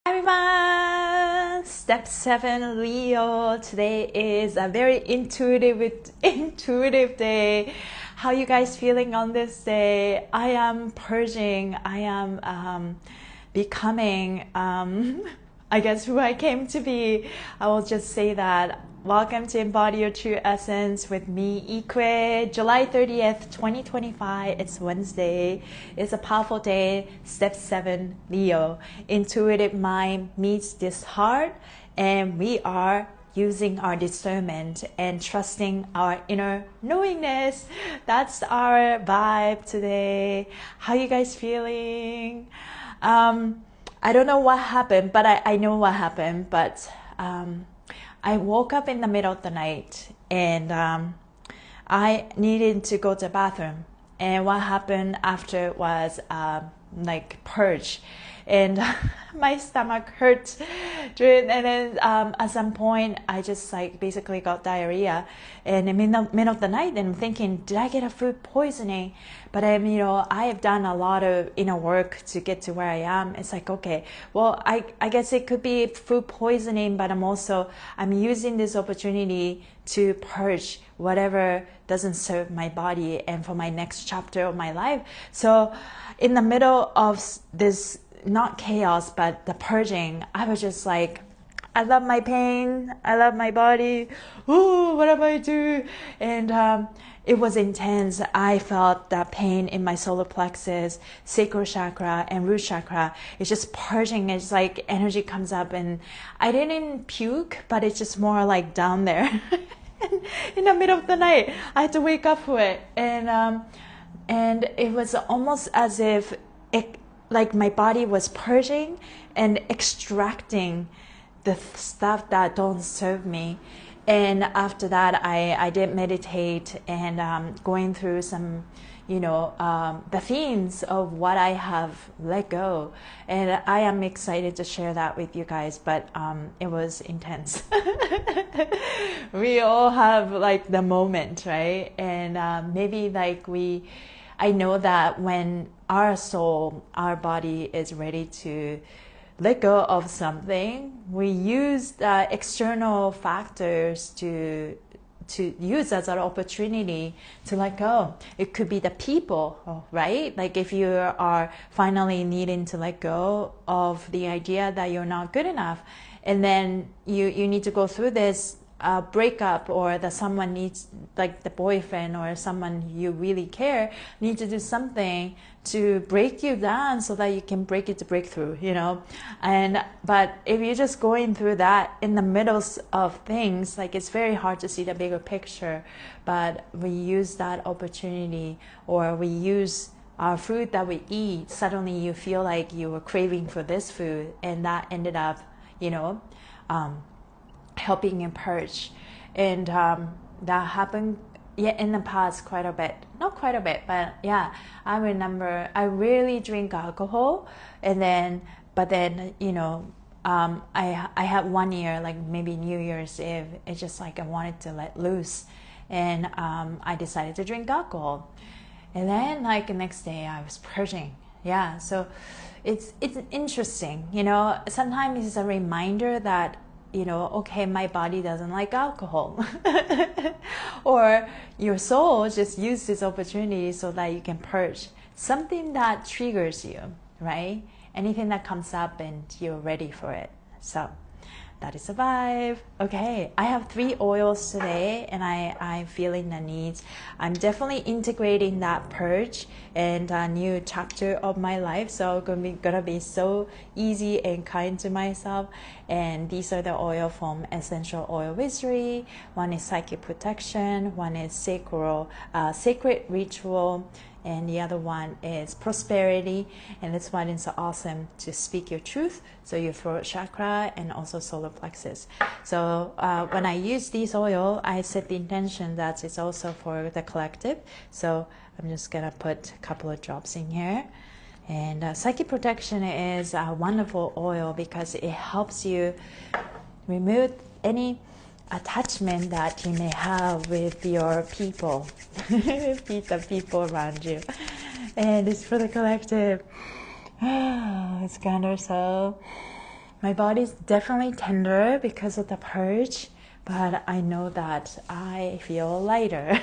Everyone, step 7 Leo. Today is a very intuitive day. How you guys feeling on this day? I am purging. I am becoming I guess who I came to be. I will just say that. Welcome to Embody Your True Essence with me, Ikue. July 30th, 2025. It's Wednesday. It's a powerful day. Step 7, Leo. Intuitive mind meets this heart, and we are using our discernment and trusting our inner knowingness. That's our vibe today. How you guys feeling? I don't know what happened, but I know what happened. But I woke up in the middle of the night and I needed to go to the bathroom. And what happened after was like purge. And my stomach hurt. And then at some point, I just like basically got diarrhea. And in the middle of the night, and I'm thinking, did I get a food poisoning? But I have done a lot of inner work to get to where I am. It's like, okay, well, I guess it could be food poisoning, but I'm using this opportunity to purge whatever doesn't serve my body and for my next chapter of my life. So in the middle of this, not chaos, but the purging, I was just like, I love my pain, I love my body, ooh, what am I doing? And it was intense. I felt that pain in my solar plexus, sacral chakra, and root chakra. It's just purging. It's like energy comes up, and I didn't puke, but it's just more like down there. In the middle of the night, I had to wake up for it, and it was almost as if like my body was purging and extracting the stuff that don't serve me. And after that, I did meditate and going through some, the themes of what I have let go. And I am excited to share that with you guys, but it was intense. We all have like the moment, right? And maybe like I know that when our soul, our body is ready to let go of something, we use external factors to use as an opportunity to let go. It could be the people, right? Like if you are finally needing to let go of the idea that you're not good enough, and then you need to go through this breakup, or that someone needs, like the boyfriend or someone you really care, need to do something to break you down so that you can break it to breakthrough, but if you're just going through that in the middle of things, like it's very hard to see the bigger picture. But we use that opportunity, or we use our food that we eat. Suddenly you feel like you were craving for this food, and that ended up helping you purge. And that happened in the past quite a bit. Not quite a bit, but yeah, I remember I really drink alcohol, and then I had 1 year, like maybe New Year's Eve, it's just like I wanted to let loose, and I decided to drink alcohol. And then like the next day I was purging. Yeah, so it's interesting, sometimes it's a reminder that okay, my body doesn't like alcohol. Or your soul just use this opportunity so that you can purge something that triggers you, right? Anything that comes up and you're ready for it. So that is a vibe. Okay, I have 3 oils today, and I'm feeling the needs. I'm definitely integrating that purge and a new chapter of my life. So it's gonna be so easy and kind to myself. And these are the oil from Essential Oil Wizardry. One is Psychic Protection. One is Sacred Ritual. And the other one is Prosperity. And this one is awesome to speak your truth. So your throat chakra and also solar plexus. So when I use this oil, I set the intention that it's also for the collective. So I'm just gonna put a couple of drops in here. And Psychic Protection is a wonderful oil because it helps you remove any attachment that you may have with your people, the people around you. And it's for the collective. It's kind of so My body's definitely tender because of the purge, but I know that I feel lighter,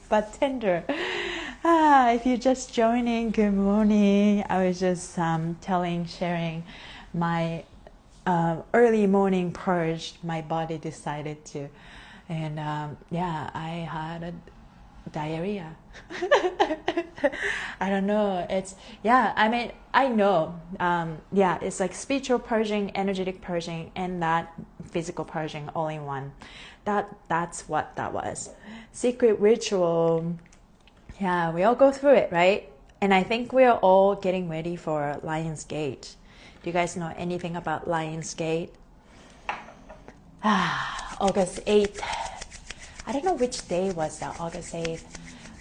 but tender. If you're just joining, good morning. I was just sharing my early morning purge. My body decided to, and I had a diarrhea. I don't know. I know. It's like spiritual purging, energetic purging, and that physical purging all in one. That's what that was. Secret ritual. Yeah, we all go through it, right? And I think we're all getting ready for Lion's Gate. Do you guys know anything about Lion's Gate? August 8th. I don't know which day was that, August 8th.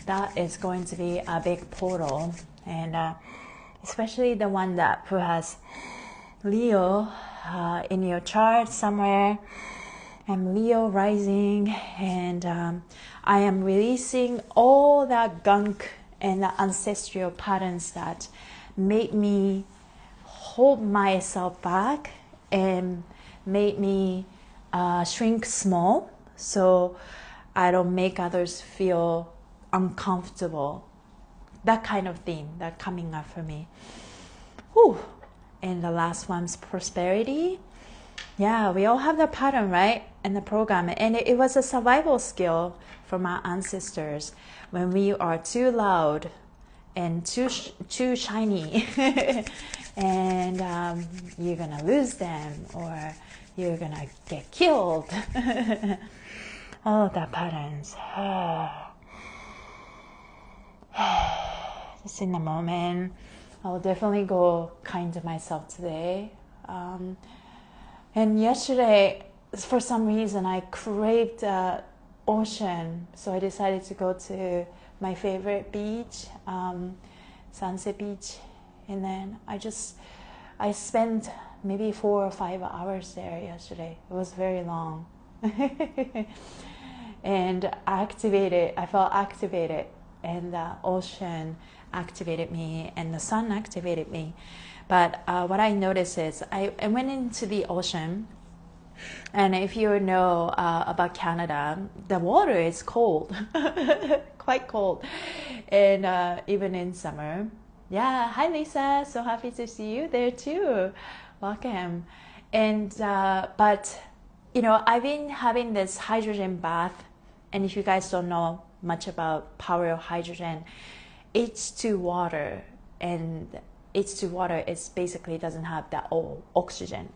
That is going to be a big portal. And especially the one who has Leo in your chart somewhere. I'm Leo rising, and I am releasing all that gunk and the ancestral patterns that made me hold myself back and made me shrink small, so I don't make others feel uncomfortable. That kind of theme that coming up for me. Whew. And the last one's prosperity. Yeah, we all have the pattern, right? And the program. And it was a survival skill from our ancestors. When we are too loud and too shiny, and you're going to lose them, or you're going to get killed. All of that patterns. Just in the moment. I'll definitely go kind to myself today. And yesterday, for some reason, I craved ocean. So I decided to go to my favorite beach, Sunset Beach. And then I spent maybe 4 or 5 hours there yesterday. It was very long. And I felt activated. And the ocean activated me, and the sun activated me. But what I noticed is I went into the ocean, and if you know about Canada, the water is cold, quite cold, and even in summer. Yeah, hi Lisa, so happy to see you there too. Welcome. And but I've been having this hydrogen bath, and if you guys don't know much about power of hydrogen, H2 water, and H2 water is basically doesn't have that oxygen.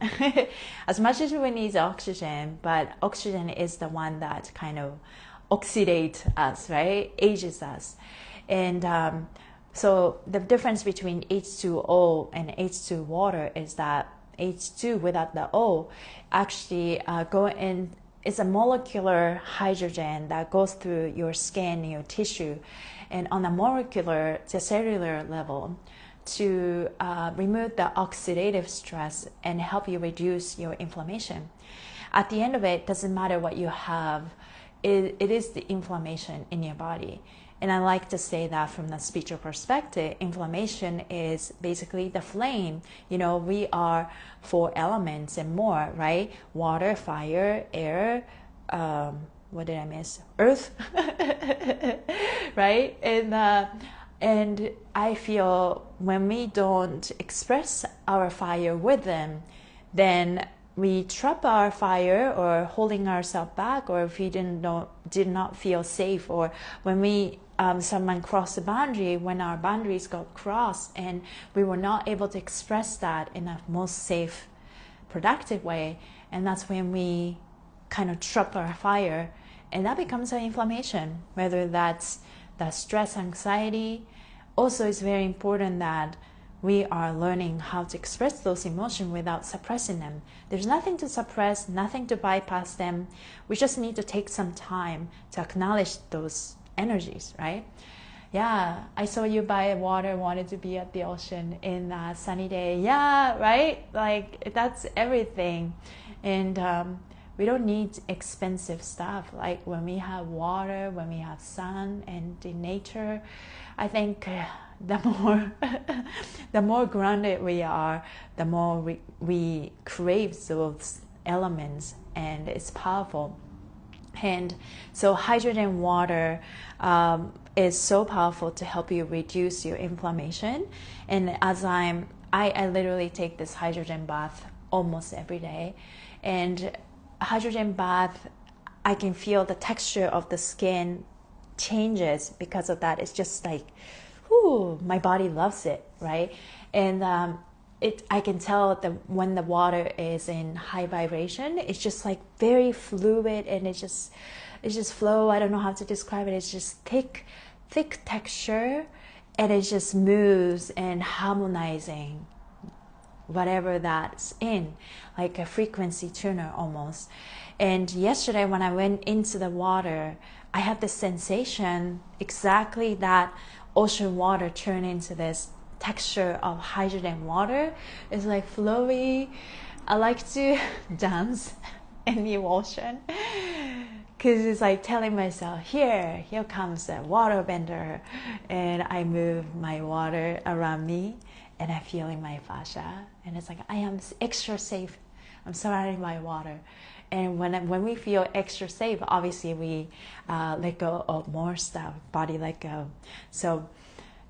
As much as we need oxygen, but oxygen is the one that kind of oxidates us, right? Ages us. And so the difference between H2O and H2 water is that H2 without the O actually it's a molecular hydrogen that goes through your skin, your tissue, and on the cellular level to remove the oxidative stress and help you reduce your inflammation. At the end of it, doesn't matter what you have, it is the inflammation in your body. And I like to say that from the spiritual perspective, inflammation is basically the flame. We are 4 elements and more, right? Water, fire, air, what did I miss? Earth, right? And I feel when we don't express our fire with them, then we trap our fire or holding ourselves back, or if we did not feel safe, or when we someone crossed the boundary, when our boundaries got crossed and we were not able to express that in a most safe, productive way, and that's when we kind of trap our fire, and that becomes an inflammation, whether that's the stress, anxiety. Also, it's very important that we are learning how to express those emotions without suppressing them. There's nothing to suppress, nothing to bypass them. We just need to take some time to acknowledge those energies, right? Yeah, I saw you by water, wanted to be at the ocean in a sunny day. Yeah, right? Like, that's everything. And we don't need expensive stuff. Like when we have water, when we have sun and in nature, I think the more the more grounded we are, the more we crave those elements, and it's powerful. And so hydrogen water is so powerful to help you reduce your inflammation. And as I literally take this hydrogen bath almost every day, and hydrogen bath, I can feel the texture of the skin changes because of that. It's just like, whoo, my body loves it, right? And I can tell that when the water is in high vibration, it's just like very fluid, and it just flow. I don't know how to describe it. It's just thick texture, and it just moves and harmonizing whatever that's in, like a frequency tuner almost. And yesterday when I went into the water, I had the sensation exactly that ocean water turned into this texture of hydrogen water. It's like flowy. I like to dance in the ocean because it's like telling myself, here comes the water bender, and I move my water around me, and I feel in my fascia, and it's like I am extra safe. I'm surrounded by water. And when we feel extra safe, obviously we let go of more stuff, body let go. So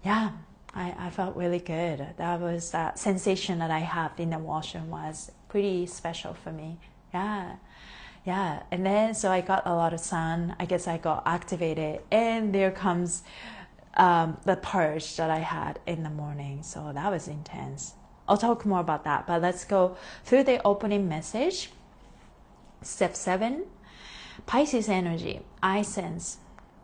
yeah, I felt really good. That sensation that I had in the washroom was pretty special for me. Yeah. And then so I got a lot of sun. I guess I got activated, and there comes the purge that I had in the morning. So that was intense. I'll talk more about that, but let's go through the opening message. Step 7, Pisces energy, I sense.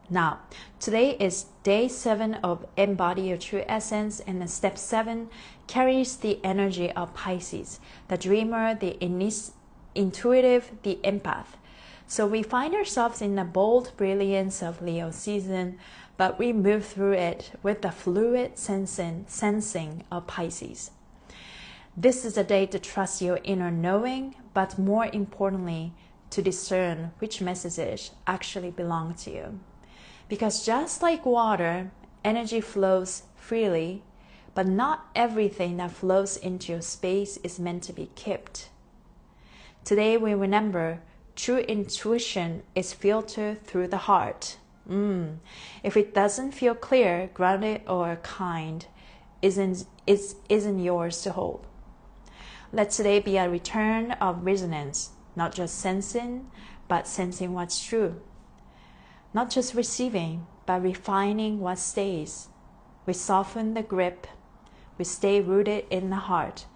Now, today is day 7 of Embody Your True Essence, and the step 7 carries the energy of Pisces, the dreamer, the intuitive, the empath. So we find ourselves in the bold brilliance of Leo season, but we move through it with the fluid sensing of Pisces. This is a day to trust your inner knowing, but more importantly, to discern which messages actually belong to you. Because just like water, energy flows freely, but not everything that flows into your space is meant to be kept. Today we remember true intuition is filtered through the heart. If it doesn't feel clear, grounded, or kind, isn't yours to hold. Let today be a return of resonance, not just sensing, but sensing what's true. Not just receiving, but refining what stays. We soften the grip, we stay rooted in the heart,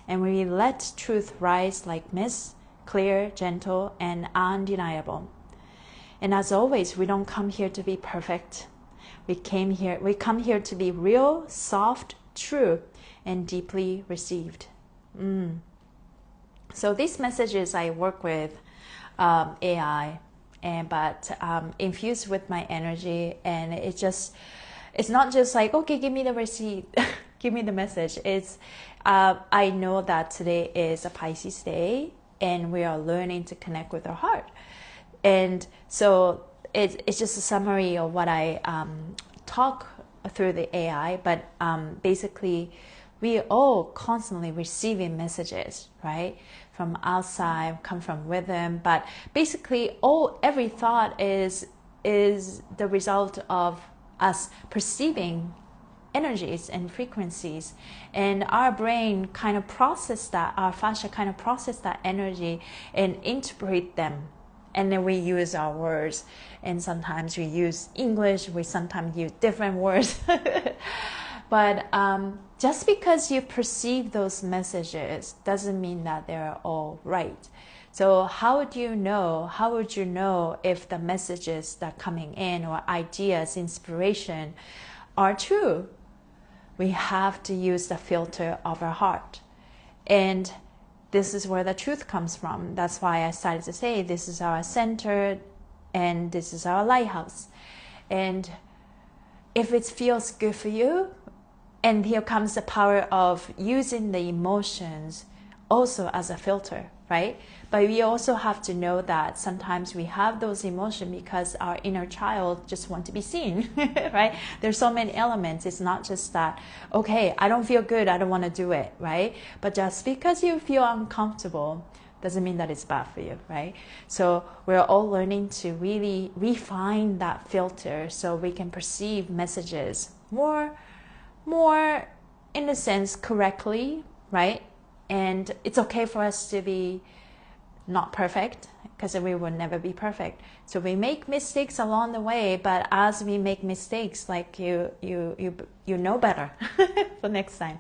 and we let truth rise like mist, clear, gentle, and undeniable. And as always, we don't come here to be perfect. We come here to be real, soft, true, and deeply received. So these messages I work with AI, but infused with my energy, and it's not just like, okay, give me the receipt, give me the message. It's I know that today is a Pisces day, and we are learning to connect with our heart, and so it's just a summary of what I talk through the AI, but basically we all constantly receiving messages, right? From outside, come from within, but basically every thought is the result of us perceiving energies and frequencies, and our brain kind of process that, our fascia kind of process that energy and interpret them, and then we use our words, and sometimes we use English, we sometimes use different words. But just because you perceive those messages doesn't mean that they're all right. So how would you know if the messages that are coming in, or ideas, inspiration, are true? We have to use the filter of our heart. And this is where the truth comes from. That's why I started to say this is our center and this is our lighthouse. And if it feels good for you, and here comes the power of using the emotions also as a filter, right? But we also have to know that sometimes we have those emotions because our inner child just wants to be seen, right? There's so many elements. It's not just that, okay, I don't feel good, I don't want to do it, right? But just because you feel uncomfortable doesn't mean that it's bad for you, right? So we're all learning to really refine that filter so we can perceive messages more in a sense correctly, right? And it's okay for us to be not perfect, because we will never be perfect. So we make mistakes along the way, but as we make mistakes, like you know better for next time.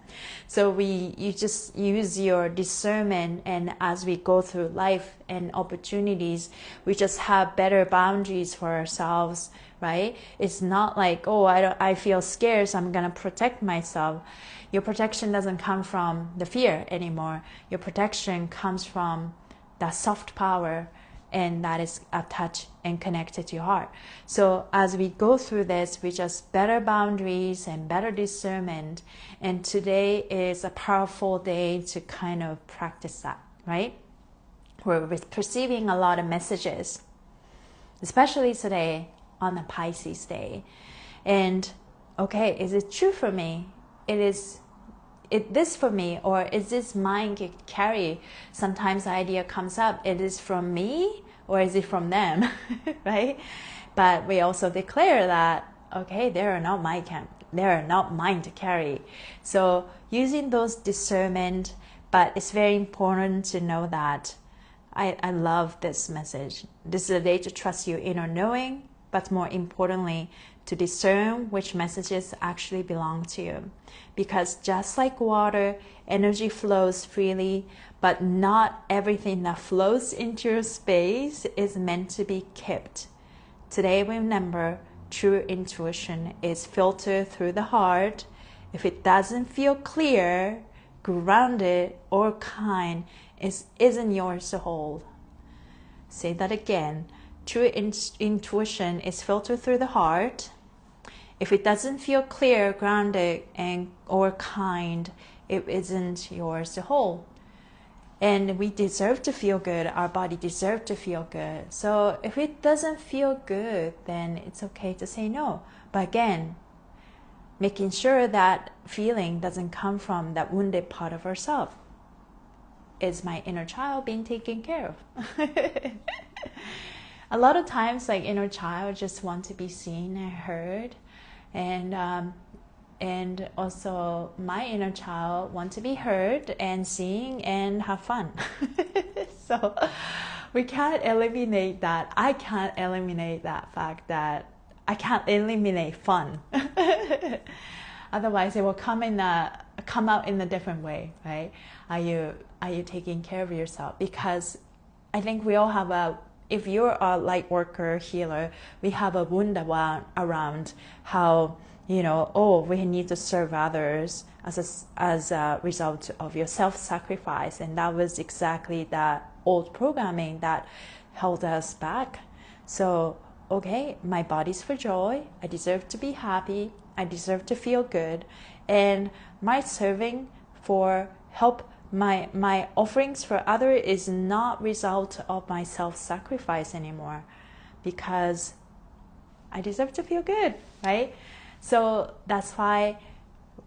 So you just use your discernment, and as we go through life and opportunities, we just have better boundaries for ourselves, right? It's not like, oh, I feel scared, so I'm gonna protect myself. Your protection doesn't come from the fear anymore. Your protection comes from that soft power, and that is attached and connected to your heart. So as we go through this, we just better boundaries and better discernment. And today is a powerful day to kind of practice that, right? We're perceiving a lot of messages, especially today on the Pisces day. And okay, is it true for me? Is this for me, or is this mind carry? Sometimes the idea comes up, it is from me or is it from them, right? But we also declare that, okay, they are not mine to carry. So using those discernment, but it's very important to know that I love this message. This is a day to trust your inner knowing, but more importantly, to discern which messages actually belong to you. Because just like water, energy flows freely, but not everything that flows into your space is meant to be kept. Today, remember, true intuition is filtered through the heart. If it doesn't feel clear, grounded, or kind, it isn't yours to hold. Say that again. True intuition is filtered through the heart. If it doesn't feel clear, grounded, or kind, it isn't yours to hold. And we deserve to feel good. Our body deserves to feel good. So if it doesn't feel good, then it's okay to say no. But again, making sure that feeling doesn't come from that wounded part of ourselves. Is my inner child being taken care of? A lot of times, like, inner child just want to be seen and heard, and also my inner child want to be heard and seen and have fun. So we can't eliminate that. I can't eliminate that fact that I can't eliminate fun. Otherwise, it will come out in a different way, right? Are you taking care of yourself? Because I think we all have if you're a light worker, healer, we have a wound around how, we need to serve others as a result of your self-sacrifice. And that was exactly that old programming that held us back. So, okay, my body's for joy. I deserve to be happy. I deserve to feel good. And my serving for help, my offerings for others is not result of my self-sacrifice anymore, because I deserve to feel good, right? So that's why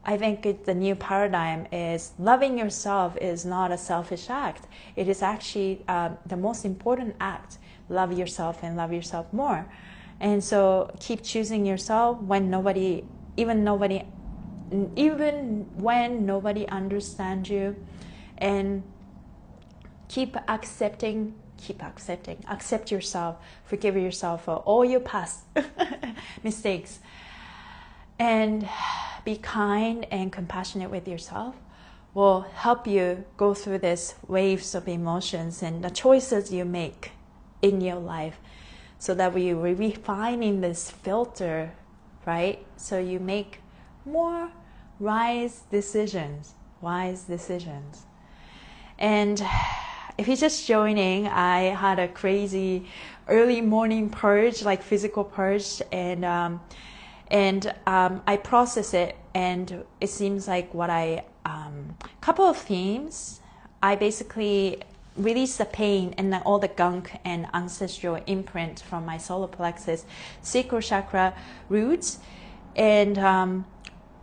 I think the new paradigm is loving yourself is not a selfish act. It is actually the most important act. Love yourself and love yourself more. And so keep choosing yourself when even when nobody understands you, and keep accepting, accept yourself, forgive yourself for all your past mistakes, and be kind and compassionate with yourself will help you go through this waves of emotions and the choices you make in your life, so that we're refining this filter, right? So you make more wise decisions. And if you're just joining, I had a crazy early morning purge, like physical purge, and I process it, and it seems like couple of themes. I basically release the pain and all the gunk and ancestral imprint from my solar plexus, sacral chakra roots, and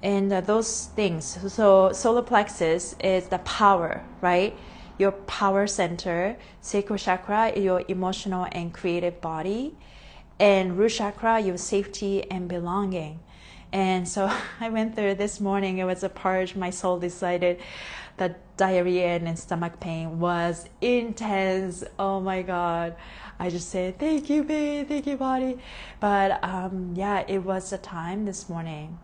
those things. So solar plexus is the power, right? Your power center. Sacral chakra, your emotional and creative body, and root chakra, your safety and belonging. And so I went through this morning. It was a purge. My soul decided that diarrhea and stomach pain was intense. Oh my God. I just said, thank you, babe. Thank you, body. But yeah, it was a time this morning.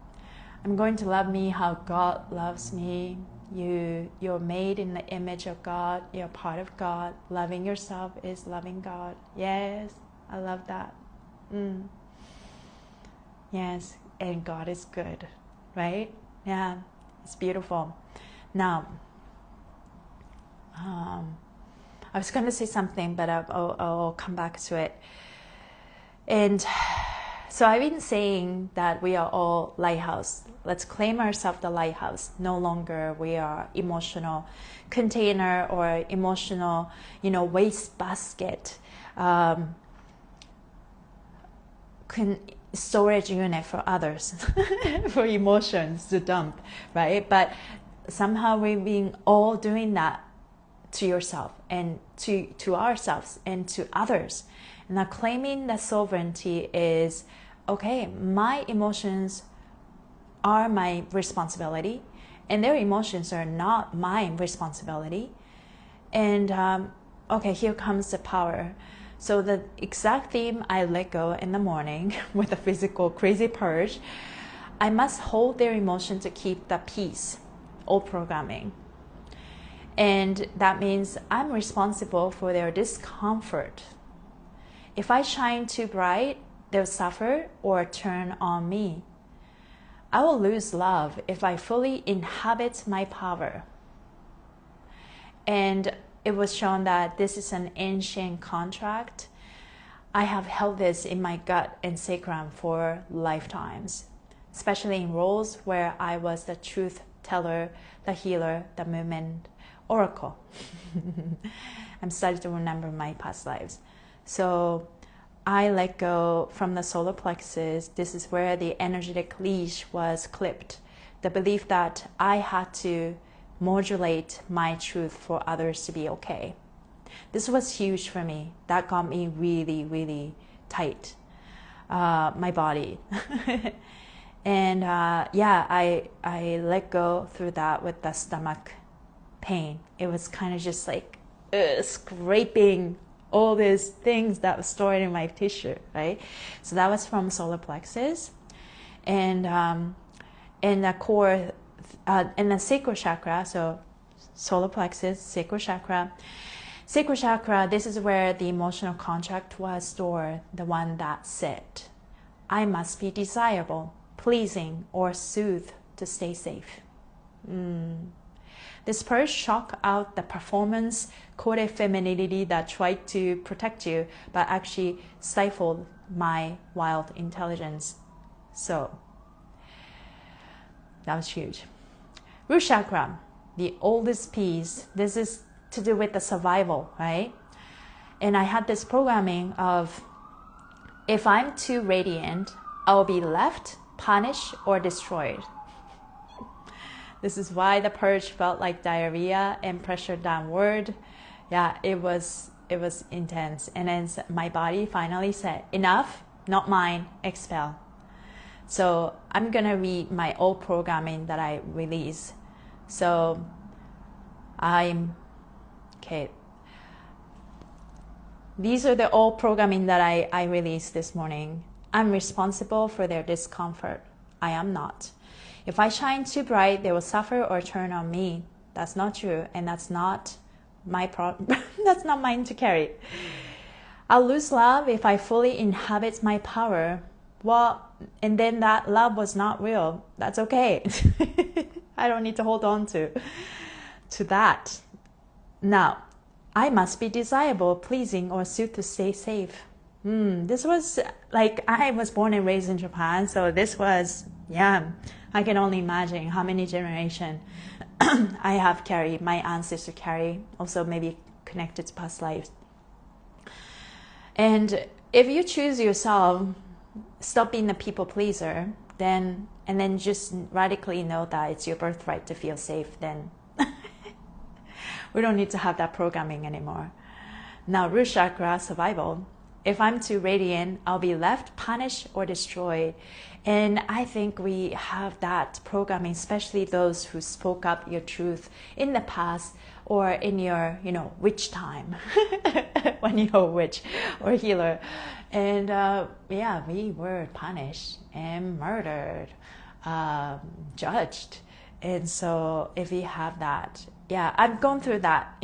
I'm going to love me how God loves me. You're made in the image of God. You're part of God. Loving yourself is loving God. Yes, I love that. Yes, and God is good, right? Yeah, it's beautiful. Now, I was going to say something, but I'll come back to it. And so I've been saying that we are all lighthouse. Let's claim ourselves the lighthouse. No longer we are emotional container or emotional, waste basket, storage unit for others, for emotions to dump, right? But somehow we've been all doing that to yourself and to ourselves and to others. Now claiming that sovereignty is, okay, my emotions are my responsibility and their emotions are not my responsibility. And okay, here comes the power. So the exact theme I let go in the morning with a physical crazy purge, I must hold their emotion to keep the peace, old programming. And that means I'm responsible for their discomfort. If I shine too bright, they'll suffer or turn on me. I will lose love if I fully inhabit my power. And it was shown that this is an ancient contract. I have held this in my gut and sacrum for lifetimes, especially in roles where I was the truth teller, the healer, the movement oracle. I'm starting to remember my past lives. So I let go from the solar plexus. This is where the energetic leash was clipped. The belief that I had to modulate my truth for others to be okay. This was huge for me. That got me really, really tight. My body. And yeah, I let go through that with the stomach pain. It was kind of just like scraping all these things that were stored in my tissue, right? So that was from solar plexus, and the core, and the sacral chakra. So solar plexus, sacral chakra. Sacral chakra, this is where the emotional contract was stored, the one that said, I must be desirable, pleasing, or soothed to stay safe. This purge shocked out the performance coded femininity that tried to protect you, but actually stifled my wild intelligence. So that was huge. Root chakra, the oldest piece. This is to do with the survival, right? And I had this programming of, if I'm too radiant, I'll be left, punished, or destroyed. This is why the purge felt like diarrhea and pressure downward. Yeah, it was intense. And then my body finally said, enough, not mine, expel. So I'm gonna read my old programming that I released. So okay. These are the old programming that I released this morning. I'm responsible for their discomfort. I am not. If I shine too bright, they will suffer or turn on me. That's not true, and that's not my problem. That's not mine to carry. I'll lose love if I fully inhabit my power. Well, and then that love was not real. That's okay. I don't need to hold on to that. Now, I must be desirable, pleasing, or suit to stay safe. This was like, I was born and raised in Japan, so this was, yeah, I can only imagine how many generations I have carried, my ancestors carry, also maybe a connected to past lives. And if you choose yourself, stop being a people pleaser, and then just radically know that it's your birthright to feel safe, then we don't need to have that programming anymore. Now, root chakra, survival. If I'm too radiant, I'll be left, punished, or destroyed. And I think we have that programming, especially those who spoke up your truth in the past or in your, witch time, when you're a witch or healer. And we were punished and murdered, judged. And so if we have that, I've gone through that,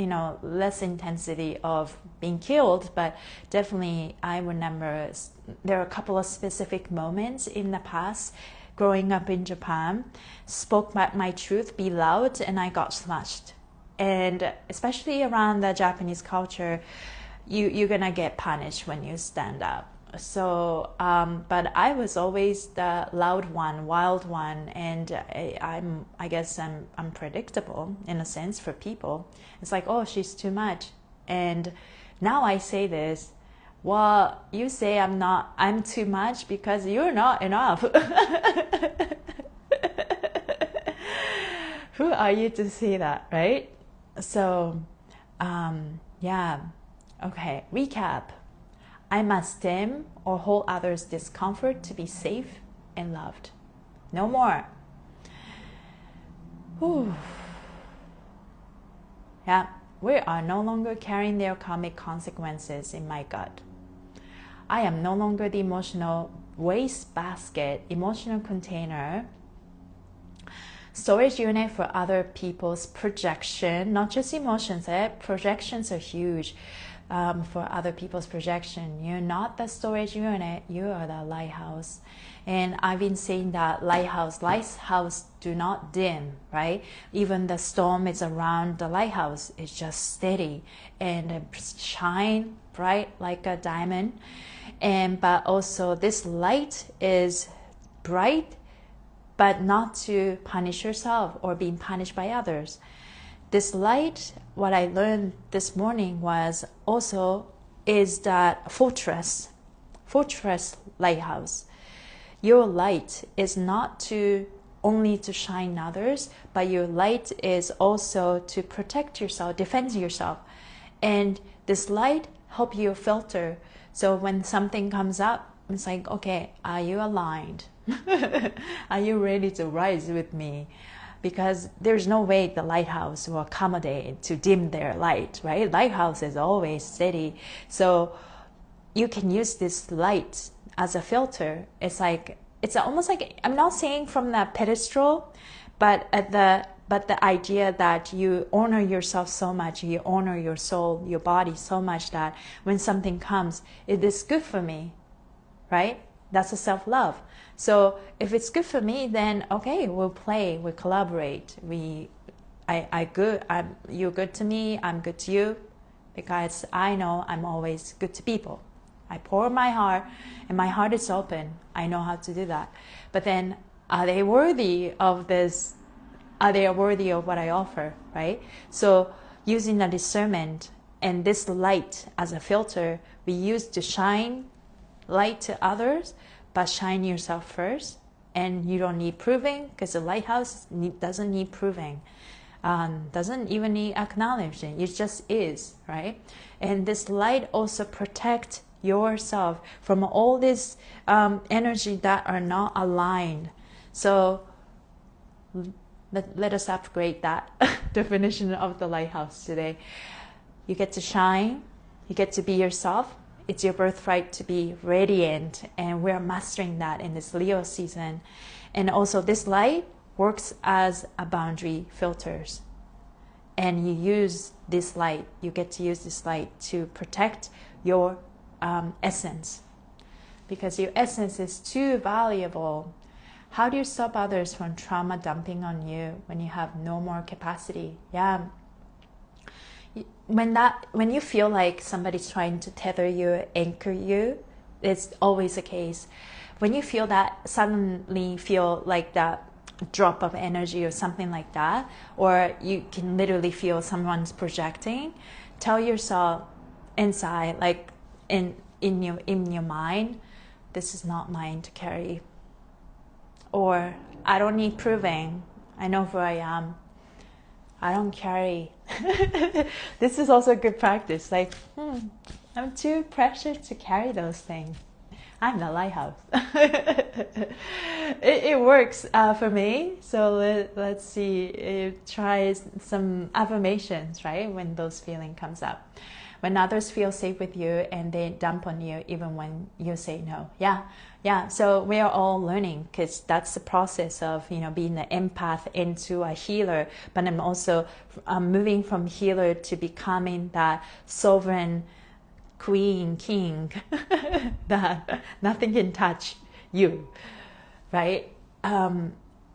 less intensity of being killed, but definitely I remember there are a couple of specific moments in the past growing up in Japan, spoke my truth, be loud, and I got smashed. And especially around the Japanese culture, you're gonna get punished when you stand up. So, but I was always the loud one, wild one, and I guess I'm unpredictable in a sense for people. It's like, oh, she's too much. And now I say this, well, you say I'm too much because you're not enough. Who are you to say that, right? So, okay, recap. I must dim or hold others' discomfort to be safe and loved. No more. Whew. Yeah, we are no longer carrying their karmic consequences in my gut. I am no longer the emotional waste basket, emotional container, storage unit for other people's projection, not just emotions. Projections are huge. For other people's projection. You're not the storage unit, you are the lighthouse. And I've been saying that lighthouse do not dim, right? Even the storm is around the lighthouse, it's just steady and shine bright like a diamond. But also this light is bright, but not to punish yourself or being punished by others. This light, what I learned this morning is that fortress lighthouse. Your light is not only to shine others, but your light is also to protect yourself, defend yourself. And this light help you filter. So when something comes up, it's like, okay, are you aligned? Are you ready to rise with me? Because there's no way the lighthouse will accommodate to dim their light, right? Lighthouse is always steady. So you can use this light as a filter. It's almost like, I'm not saying from the pedestal, but the idea that you honor yourself so much, you honor your soul, your body so much that when something comes, it is good for me, right? That's a self-love. So if it's good for me, then okay, we'll play, we collaborate. You're good to me, I'm good to you, because I know I'm always good to people. I pour my heart, and my heart is open. I know how to do that. But then, are they worthy of this? Are they worthy of what I offer, right? So using the discernment and this light as a filter, we use to shine light to others, but shine yourself first. And you don't need proving, because the lighthouse doesn't need proving, doesn't even need acknowledgement. It just is, right? And this light also protects yourself from all this energy that are not aligned. So let us upgrade that definition of the lighthouse today. You get to shine, you get to be yourself. It's your birthright to be radiant, and we're mastering that in this Leo season. And also this light works as a boundary filters. And you use this light, you get to use this light to protect your essence. Because your essence is too valuable. How do you stop others from trauma dumping on you when you have no more capacity? Yeah. When you feel like somebody's trying to tether you, anchor you, it's always the case. When you feel that, suddenly feel like that drop of energy or something like that, or you can literally feel someone's projecting, tell yourself inside, like in your mind, this is not mine to carry. Or I don't need proving. I know who I am. I don't carry. This is also a good practice. Like, I'm too precious to carry those things. I'm the lighthouse. It works for me. So let's see. Try some affirmations, right? When those feeling comes up. When others feel safe with you and they dump on you even when you say no. Yeah. So we are all learning, because that's the process of, being an empath into a healer. But I'm also moving from healer to becoming that sovereign queen, king, that nothing can touch you, right?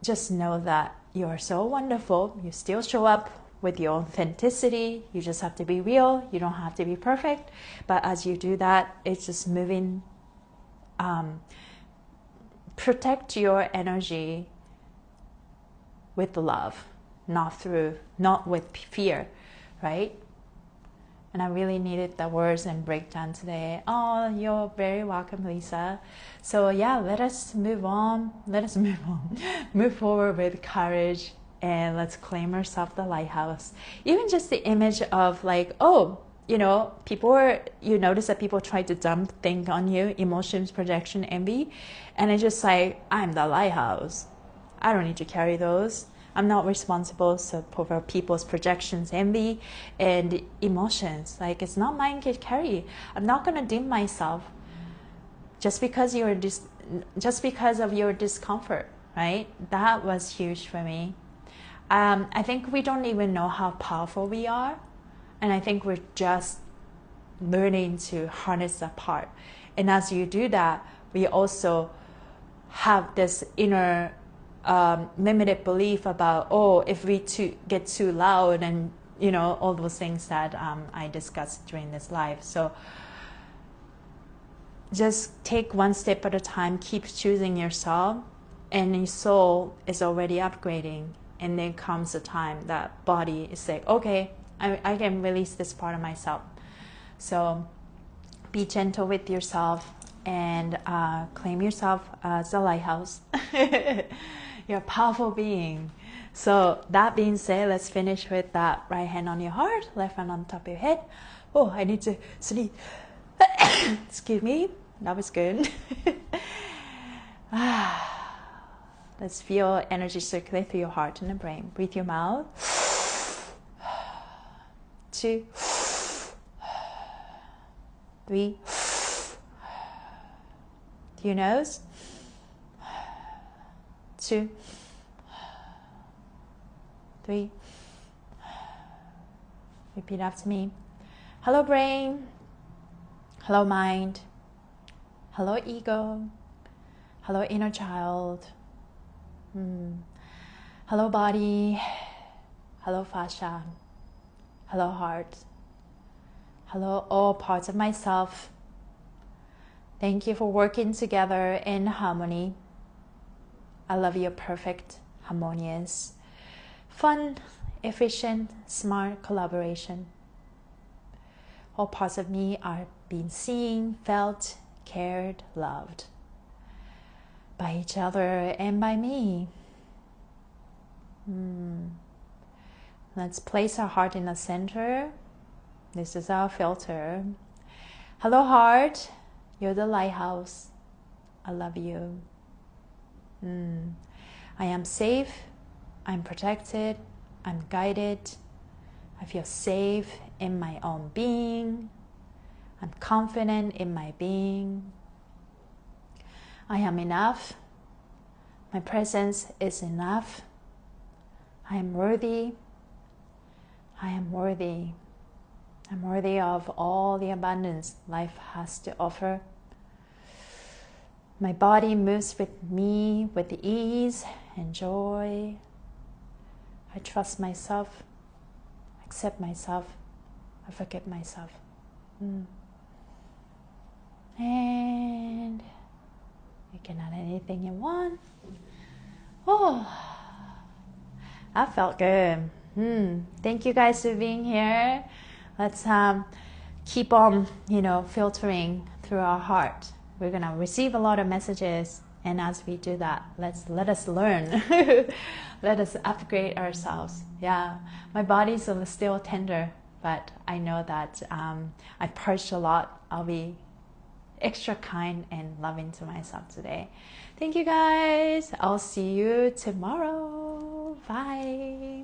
Just know that you are so wonderful. You still show up with your authenticity. You just have to be real. You don't have to be perfect. But as you do that, it's just moving. Protect your energy with love, not with fear, right? And I really needed the words and breakdown today. Oh, you're very welcome, Lisa. So yeah, let us move on. Move forward with courage, and let's claim ourselves the lighthouse. Even just the image of like, you notice that people try to dump things on you, emotions, projection, envy. And it's just like, I'm the lighthouse. I don't need to carry those. I'm not responsible for people's projections, envy, and emotions. Like, it's not mine to carry. I'm not going to dim myself just because of your discomfort, right? That was huge for me. I think we don't even know how powerful we are. And I think we're just learning to harness that part. And as you do that, we also have this inner limited belief about, if we get too loud, and all those things that I discussed during this live. So just take one step at a time, keep choosing yourself, and your soul is already upgrading. And then comes the time that body is like, okay, I can release this part of myself. So be gentle with yourself and claim yourself as a lighthouse. You're a powerful being. So that being said, let's finish with that right hand on your heart, left hand on top of your head. Oh, I need to sneeze. Excuse me. That was good. Let's feel energy circulate through your heart and the brain. Breathe your mouth. 2, 3. To your nose. 2, 3. Repeat after me. Hello, brain. Hello, mind. Hello, ego. Hello, inner child. Hello, body. Hello, fascia. Hello, heart. Hello, all parts of myself. Thank you for working together in harmony. I love your perfect, harmonious, fun, efficient, smart collaboration. All parts of me are being seen, felt, cared, loved by each other and by me. Let's place our heart in the center. This is our filter. Hello, heart. You're the lighthouse. I love you. I am safe. I'm protected. I'm guided. I feel safe in my own being. I'm confident in my being. I am enough. My presence is enough. I am worthy. I am worthy. I'm worthy of all the abundance life has to offer. My body moves with me with ease and joy. I trust myself, accept myself, I forgive myself. And you can add anything you want. Oh, that felt good. Thank you guys for being here. let's keep on, filtering through our heart. We're gonna receive a lot of messages, and as we do that, let us learn. Let us upgrade ourselves. Yeah, my body's still tender, but I know that I purged a lot. I'll be extra kind and loving to myself today. Thank you guys. I'll see you tomorrow. Bye.